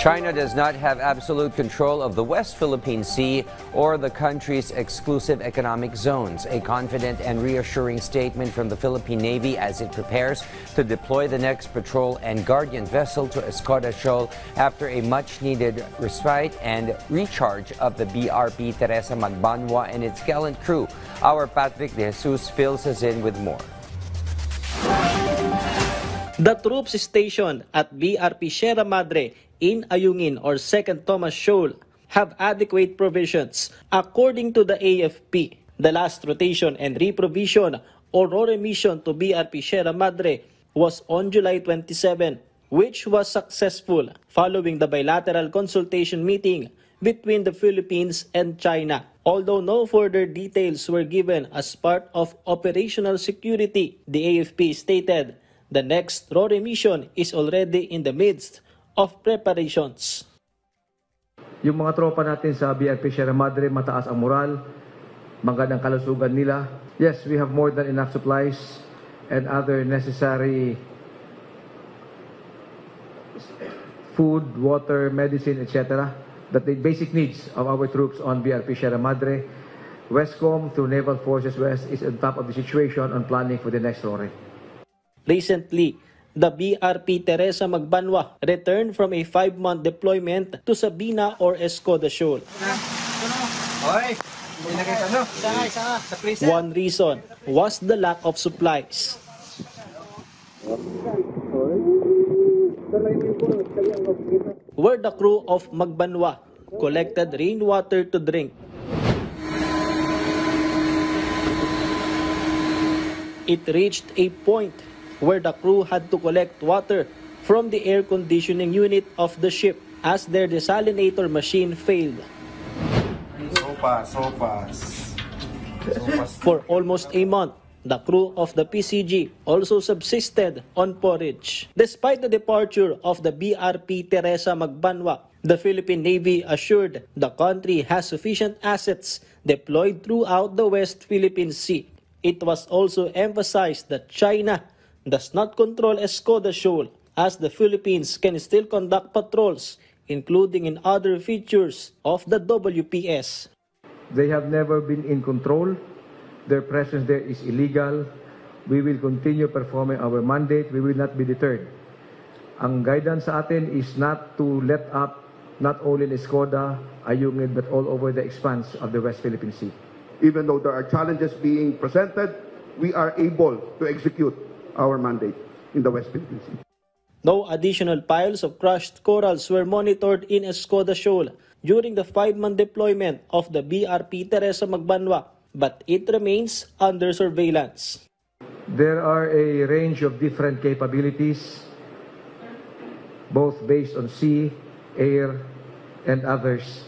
China does not have absolute control of the West Philippine Sea or the country's exclusive economic zones. A confident and reassuring statement from the Philippine Navy as it prepares to deploy the next patrol and guardian vessel to Escoda Shoal after a much-needed respite and recharge of the BRP Teresa Magbanwa and its gallant crew. Our Patrick De Jesus fills us in with more. The troops stationed at BRP Sierra Madre in Ayungin or 2nd Thomas Shoal have adequate provisions. According to the AFP, the last rotation and reprovision or remission to BRP Sierra Madre was on July 27, which was successful following the bilateral consultation meeting between the Philippines and China. Although no further details were given as part of operational security, the AFP stated the next RORE mission is already in the midst of preparations. Yung mga tropa natin sa BRP Sierra Madre, mataas ang moral, magandang kalusugan nila. Yes, we have more than enough supplies and other necessary food, water, medicine, etc. That the basic needs of our troops on BRP Sierra Madre. Westcom through Naval Forces West is on top of the situation on planning for the next RORE. Recently, the BRP Teresa Magbanwa returned from a 5-month deployment to Sabina or Escoda Shoal. One reason was the lack of supplies. Where the crew of Magbanwa collected rainwater to drink. It reached a point where the crew had to collect water from the air conditioning unit of the ship as their desalinator machine failed. For almost a month, the crew of the PCG also subsisted on porridge. Despite the departure of the BRP Teresa Magbanwa, the Philippine Navy assured the country has sufficient assets deployed throughout the West Philippine Sea. It was also emphasized that China does not control Escoda Shoal, as the Philippines can still conduct patrols, including in other features of the WPS. They have never been in control. Their presence there is illegal. We will continue performing our mandate. We will not be deterred. Ang guidance sa atin is not to let up, not only in Escoda, Ayungin, but all over the expanse of the West Philippine Sea. Even though there are challenges being presented, we are able to execute our mandate in the West Philippine Sea. No additional piles of crushed corals were monitored in Escoda Shoal during the 5-month deployment of the BRP Teresa Magbanwa, but it remains under surveillance. There are a range of different capabilities, both based on sea, air, and others,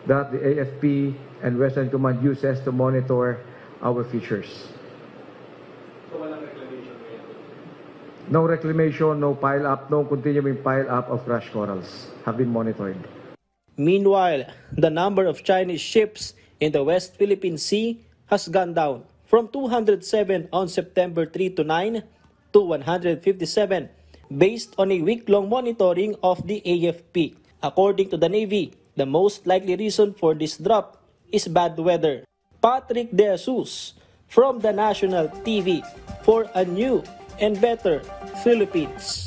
that the AFP and Western Command uses to monitor our features. No reclamation, no pile-up, no continuing pile-up of crushed corals have been monitored. Meanwhile, the number of Chinese ships in the West Philippine Sea has gone down from 207 on September 3 to 9 to 157 based on a week-long monitoring of the AFP. According to the Navy, the most likely reason for this drop is bad weather. Patrick De Jesus from the National TV for a new and better Philippines.